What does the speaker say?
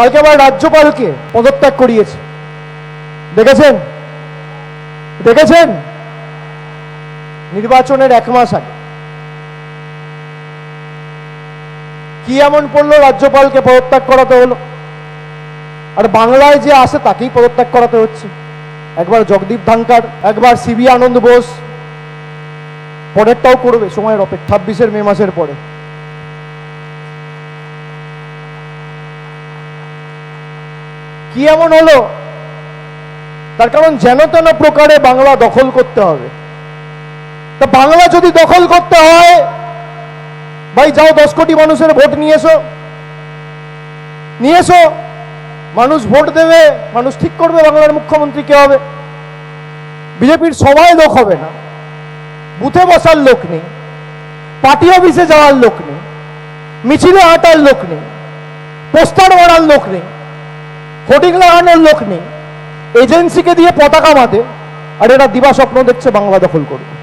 কালকে আবার রাজ্যপালকে পদত্যাগ করিয়েছে, দেখেছেন দেখেছেন নির্বাচনের 1 মাস আগে কি এমন পড়লো রাজ্যপালকে পদত্যাগ করাতে হলো। আর বাংলায় যে আসে তাকেই পদত্যাগ করাতে হচ্ছে। একবার জগদীপ ধানকার, একবার সিবি আনন্দ বোস, পরেরটাও করবে, সময়ের অপেক্ষা 26 মে মাসের পরে। কি এমন হলো? তার কারণ যেন তেন প্রকারে বাংলা দখল করতে হবে। তা বাংলা যদি দখল করতে হয়, ভাই যাও 10 কোটি মানুষের ভোট নিয়ে এসো, মানুষ ভোট দেবে, মানুষ ঠিক করবে বাংলার মুখ্যমন্ত্রী কে হবে। বিজেপির সবাই লোক হবে না, বুথে বসার লোক নেই, পার্টি অফিসে যাওয়ার লোক নেই, মিছিলে হাঁটার লোক নেই, পোস্টার মারার লোক নেই, হোর্ডিং লাগানোর লোক নেই, এজেন্সিকে দিয়ে পতাকা মাতে, আর এরা দিবা স্বপ্ন দেখছে বাংলা দখল করবে।